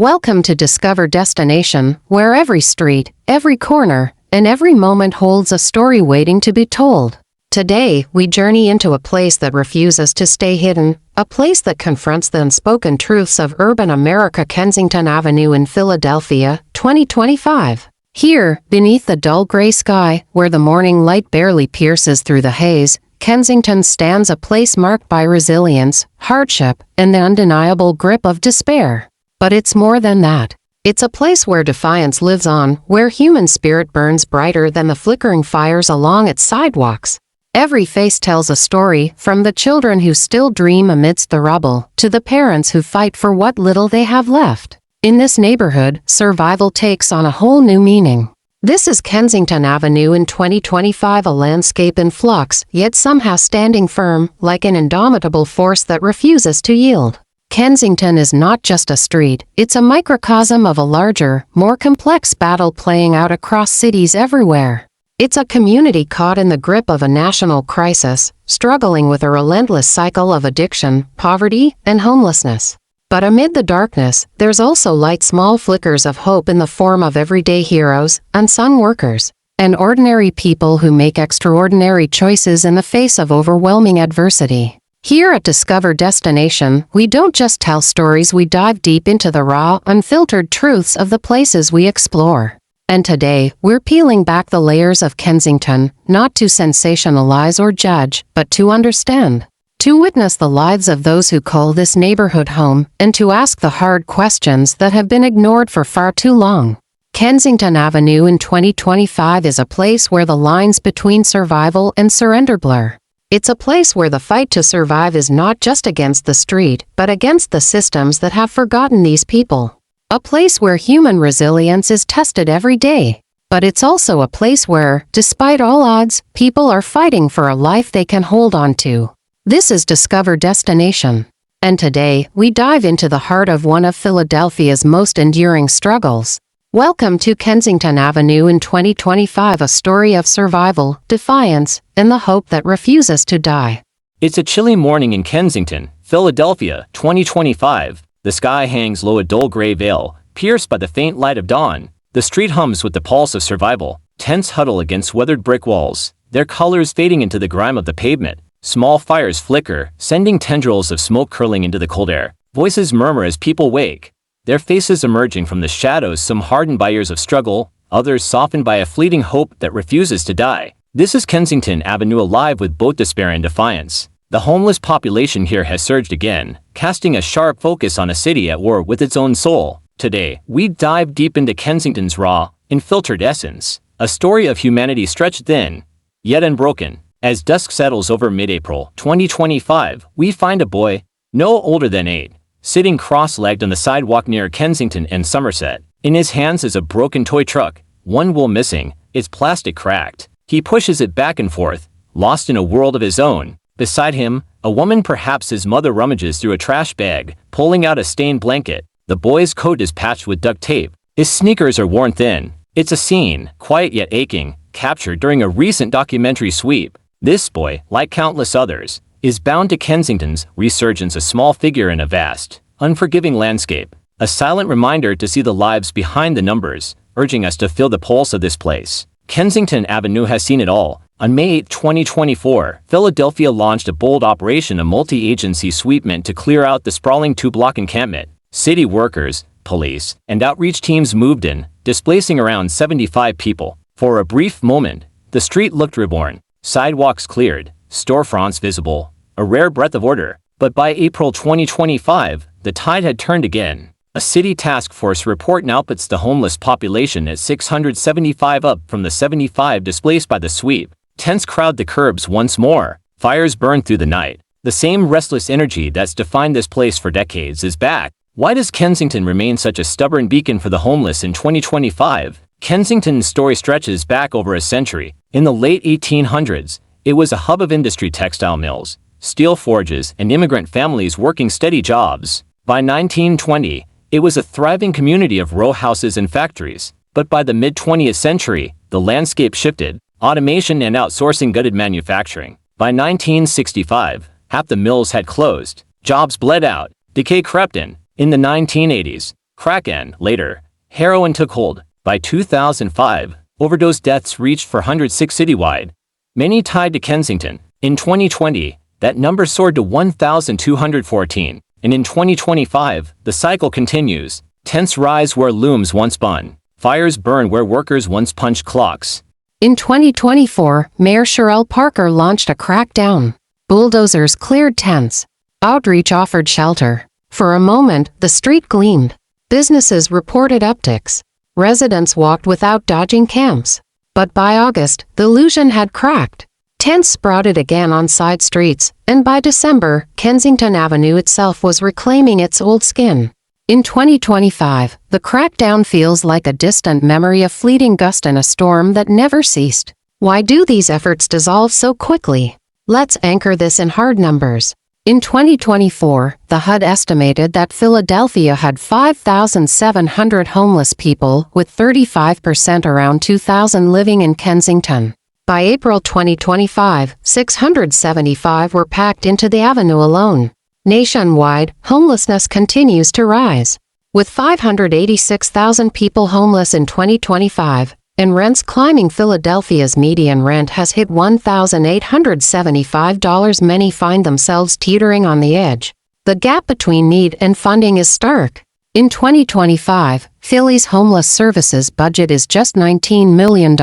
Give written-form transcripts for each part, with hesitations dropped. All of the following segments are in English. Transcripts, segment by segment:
Welcome to Discover Destination, where every street, every corner, and every moment holds a story waiting to be told. Today, we journey into a place that refuses to stay hidden, a place that confronts the unspoken truths of urban America. Kensington Avenue in Philadelphia, 2025. Here, beneath the dull gray sky, where the morning light barely pierces through the haze, Kensington stands, a place marked by resilience, hardship, and the undeniable grip of despair. But it's more than that. It's a place where defiance lives on, where human spirit burns brighter than the flickering fires along its sidewalks. Every face tells a story, from the children who still dream amidst the rubble, to the parents who fight for what little they have left. In this neighborhood, survival takes on a whole new meaning. This is Kensington Avenue in 2025, a landscape in flux, yet somehow standing firm, like an indomitable force that refuses to yield. Kensington is not just a street, it's a microcosm of a larger, more complex battle playing out across cities everywhere. It's a community caught in the grip of a national crisis, struggling with a relentless cycle of addiction, poverty, and homelessness. But amid the darkness, there's also light, small flickers of hope in the form of everyday heroes, unsung workers, and ordinary people who make extraordinary choices in the face of overwhelming adversity. Here at Discover Destination, we don't just tell stories, we dive deep into the raw, unfiltered truths of the places we explore. And today, we're peeling back the layers of Kensington, not to sensationalize or judge, but to understand. To witness the lives of those who call this neighborhood home, and to ask the hard questions that have been ignored for far too long. Kensington Avenue in 2025 is a place where the lines between survival and surrender blur. It's a place where the fight to survive is not just against the street, but against the systems that have forgotten these people. A place where human resilience is tested every day. But it's also a place where, despite all odds, people are fighting for a life they can hold on to. This is Discover Destination. And today, we dive into the heart of one of Philadelphia's most enduring struggles. Welcome to Kensington Avenue in 2025, a story of survival, defiance, and the hope that refuses to die. It's a chilly morning in Kensington, Philadelphia, 2025. The sky hangs low, a dull gray veil, pierced by the faint light of dawn. The street hums with the pulse of survival. Tents huddle against weathered brick walls, their colors fading into the grime of the pavement. Small fires flicker, sending tendrils of smoke curling into the cold air. Voices murmur as people wake, their faces emerging from the shadows, some hardened by years of struggle, others softened by a fleeting hope that refuses to die. This is Kensington Avenue, alive with both despair and defiance. The homeless population here has surged again, casting a sharp focus on a city at war with its own soul. Today, we dive deep into Kensington's raw, unfiltered essence, a story of humanity stretched thin, yet unbroken. As dusk settles over mid-April 2025, we find a boy, no older than 8, sitting cross-legged on the sidewalk near Kensington and Somerset. In his hands is a broken toy truck, one wheel missing, its plastic cracked. He pushes it back and forth, lost in a world of his own. Beside him, a woman, perhaps his mother, rummages through a trash bag, pulling out a stained blanket. The boy's coat is patched with duct tape. His sneakers are worn thin. It's a scene, quiet yet aching, captured during a recent documentary sweep. This boy, like countless others, is bound to Kensington's resurgence, a small figure in a vast, unforgiving landscape, a silent reminder to see the lives behind the numbers, urging us to feel the pulse of this place. Kensington Avenue has seen it all. On May 8, 2024, Philadelphia launched a bold operation, a multi-agency sweep meant to clear out the sprawling two-block encampment. City workers, police, and outreach teams moved in, displacing around 75 people. For a brief moment, the street looked reborn. Sidewalks cleared, storefronts visible, a rare breath of order. But by April 2025, the tide had turned again. A city task force report now puts the homeless population at 675, up from the 75 displaced by the sweep. Tents crowd the curbs once more. Fires burn through the night. The same restless energy that's defined this place for decades is back. Why does Kensington remain such a stubborn beacon for the homeless in 2025? Kensington's story stretches back over a century. In the late 1800s, it was a hub of industry, textile mills, steel forges, and immigrant families working steady jobs. By 1920, it was a thriving community of row houses and factories. But by the mid-20th century, the landscape shifted. Automation and outsourcing gutted manufacturing. By 1965, half the mills had closed. Jobs bled out. Decay crept in. In the 1980s, Crack and, later, heroin took hold. By 2005, overdose deaths reached 406 citywide, many tied to Kensington. In 2020, that number soared to 1,214, and in 2025, the cycle continues. Tents rise where looms once spun. Fires burn where workers once punched clocks. In 2024, Mayor Sherelle Parker launched a crackdown. Bulldozers cleared tents. Outreach offered shelter. For a moment, the street gleamed. Businesses reported upticks. Residents walked without dodging camps. But by August, the illusion had cracked. Tents sprouted again on side streets, and by December, Kensington Avenue itself was reclaiming its old skin. In 2025, the crackdown feels like a distant memory, a fleeting gust in a storm that never ceased. Why do these efforts dissolve so quickly? Let's anchor this in hard numbers. In 2024, the HUD estimated that Philadelphia had 5,700 homeless people, with 35% around 2,000 living in Kensington. By April 2025, 675 were packed into the avenue alone. Nationwide, homelessness continues to rise. With 586,000 people homeless in 2025, and rents climbing, Philadelphia's median rent has hit $1,875. Many find themselves teetering on the edge. The gap between need and funding is stark. In 2025, Philly's homeless services budget is just $19 million,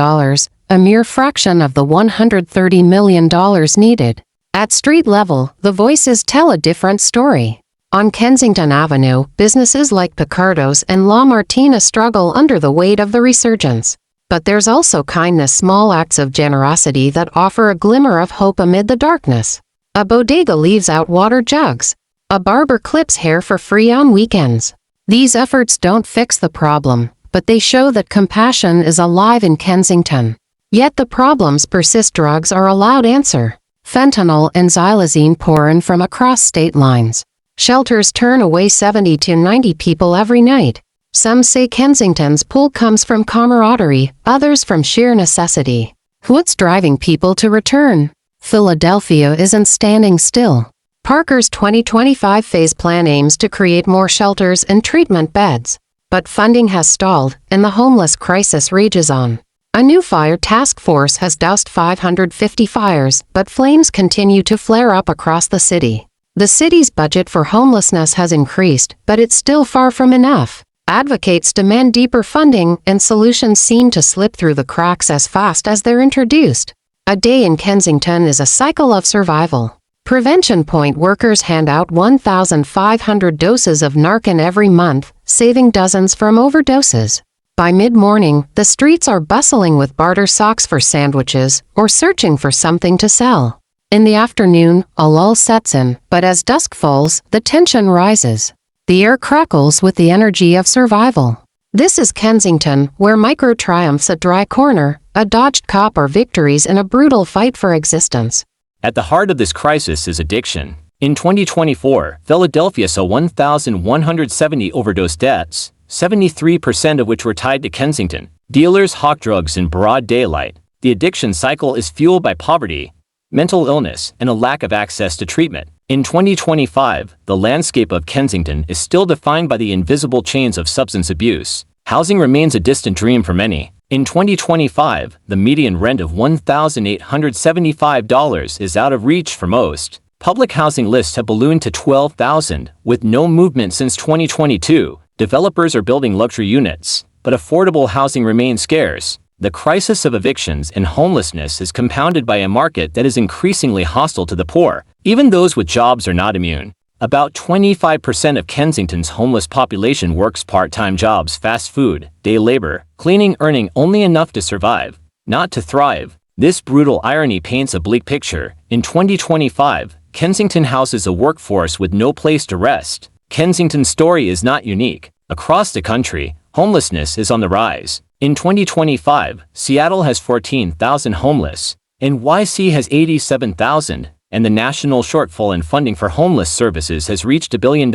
a mere fraction of the $130 million needed. At street level, the voices tell a different story. On Kensington Avenue, businesses like Picardo's and La Martina struggle under the weight of the resurgence. But there's also kindness, small acts of generosity that offer a glimmer of hope amid the darkness. A bodega leaves out water jugs. A barber clips hair for free on weekends. These efforts don't fix the problem, but they show that compassion is alive in Kensington. Yet the problems persist. Drugs are a loud answer. Fentanyl and xylazine pour in from across state lines. Shelters turn away 70 to 90 people every night. Some say Kensington's pull comes from camaraderie, others from sheer necessity. What's driving people to return? Philadelphia isn't standing still. Parker's 2025 phase plan aims to create more shelters and treatment beds. But funding has stalled, and the homeless crisis rages on. A new fire task force has doused 550 fires, but flames continue to flare up across the city. The city's budget for homelessness has increased, but it's still far from enough. Advocates demand deeper funding, and solutions seem to slip through the cracks as fast as they're introduced. A day in Kensington is a cycle of survival. Prevention Point workers hand out 1,500 doses of Narcan every month, saving dozens from overdoses. By mid-morning, the streets are bustling with barter socks for sandwiches or searching for something to sell. In the afternoon, a lull sets in, but as dusk falls, the tension rises. The air crackles with the energy of survival. This is Kensington, where micro-triumphs, a dry corner, a dodged cop, are victories in a brutal fight for existence. At the heart of this crisis is addiction. In 2024, Philadelphia saw 1,170 overdose deaths, 73% of which were tied to Kensington. Dealers hawk drugs in broad daylight. The addiction cycle is fueled by poverty, mental illness, and a lack of access to treatment. In 2025, the landscape of Kensington is still defined by the invisible chains of substance abuse. Housing remains a distant dream for many. In 2025, the median rent of $1,875 is out of reach for most. Public housing lists have ballooned to 12,000, with no movement since 2022. Developers are building luxury units, but affordable housing remains scarce. The crisis of evictions and homelessness is compounded by a market that is increasingly hostile to the poor. Even those with jobs are not immune. About 25% of Kensington's homeless population works part-time jobs, fast food, day labor, cleaning, earning only enough to survive, not to thrive. This brutal irony paints a bleak picture. In 2025, Kensington houses a workforce with no place to rest. Kensington's story is not unique. Across the country, homelessness is on the rise. In 2025, Seattle has 14,000 homeless, NYC has 87,000, and the national shortfall in funding for homeless services has reached $1 billion.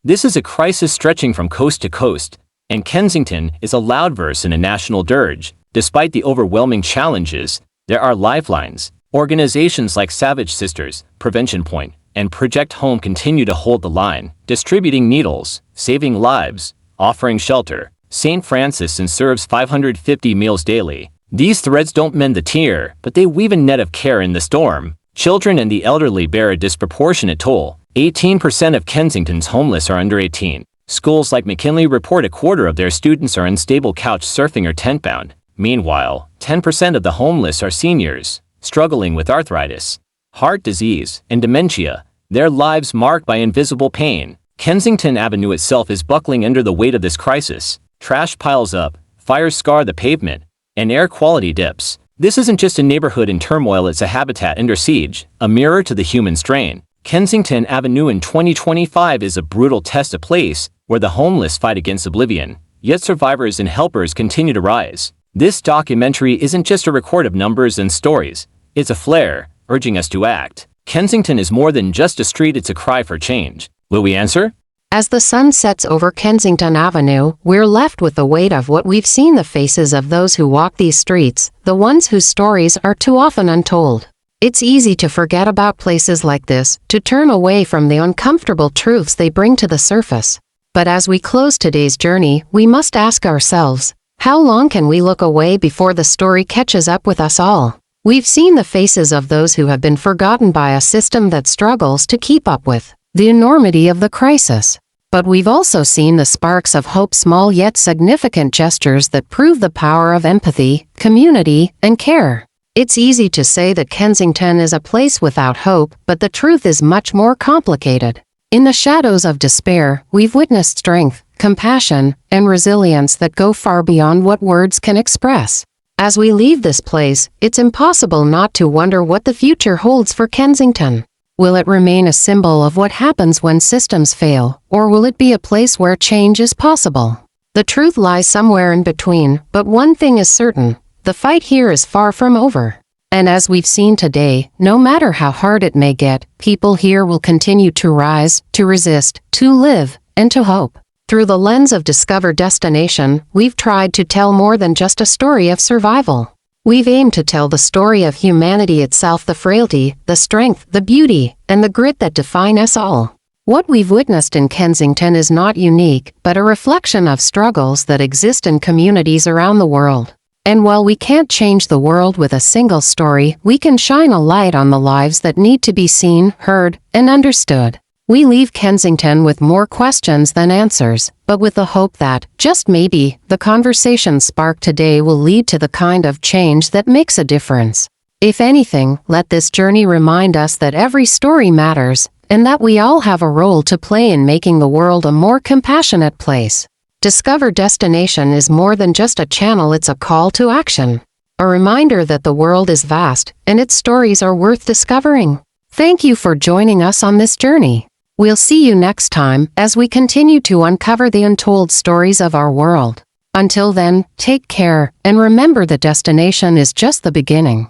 This is a crisis stretching from coast to coast, and Kensington is a loudverse in a national dirge. Despite the overwhelming challenges, there are lifelines. Organizations like Savage Sisters, Prevention Point, and Project Home continue to hold the line, distributing needles, saving lives, offering shelter. St. Francis and serves 550 meals daily. These threads don't mend the tear, but they weave a net of care in the storm. Children and the elderly bear a disproportionate toll. 18% of Kensington's homeless are under 18. Schools like McKinley report a quarter of their students are unstable couch surfing or tent-bound. Meanwhile, 10% of the homeless are seniors, struggling with arthritis, heart disease, and dementia, their lives marked by invisible pain. Kensington Avenue itself is buckling under the weight of this crisis. Trash piles up, fires scar the pavement, and air quality dips. This isn't just a neighborhood in turmoil, it's a habitat under siege, a mirror to the human strain. Kensington Avenue in 2025 is a brutal test, a place where the homeless fight against oblivion, yet survivors and helpers continue to rise. This documentary isn't just a record of numbers and stories, it's a flare, urging us to act. Kensington is more than just a street, it's a cry for change. Will we answer? As the sun sets over Kensington Avenue, we're left with the weight of what we've seen: the faces of those who walk these streets, the ones whose stories are too often untold. It's easy to forget about places like this, to turn away from the uncomfortable truths they bring to the surface. But as we close today's journey, we must ask ourselves, how long can we look away before the story catches up with us all? We've seen the faces of those who have been forgotten by a system that struggles to keep up with the enormity of the crisis. But we've also seen the sparks of hope, small yet significant gestures that prove the power of empathy, community, and care. It's easy to say that Kensington is a place without hope, but the truth is much more complicated. In the shadows of despair, we've witnessed strength, compassion, and resilience that go far beyond what words can express. As we leave this place, it's impossible not to wonder what the future holds for Kensington. Will it remain a symbol of what happens when systems fail, or will it be a place where change is possible? The truth lies somewhere in between, but one thing is certain: the fight here is far from over. And as we've seen today, no matter how hard it may get, people here will continue to rise, to resist, to live, and to hope. Through the lens of Discover Destination, we've tried to tell more than just a story of survival. We've aimed to tell the story of humanity itself, the frailty, the strength, the beauty, and the grit that define us all. What we've witnessed in Kensington is not unique, but a reflection of struggles that exist in communities around the world. And while we can't change the world with a single story, we can shine a light on the lives that need to be seen, heard, and understood. We leave Kensington with more questions than answers, but with the hope that, just maybe, the conversation sparked today will lead to the kind of change that makes a difference. If anything, let this journey remind us that every story matters, and that we all have a role to play in making the world a more compassionate place. Discover Destination is more than just a channel, it's a call to action. A reminder that the world is vast, and its stories are worth discovering. Thank you for joining us on this journey. We'll see you next time as we continue to uncover the untold stories of our world. Until then, take care, and remember the destination is just the beginning.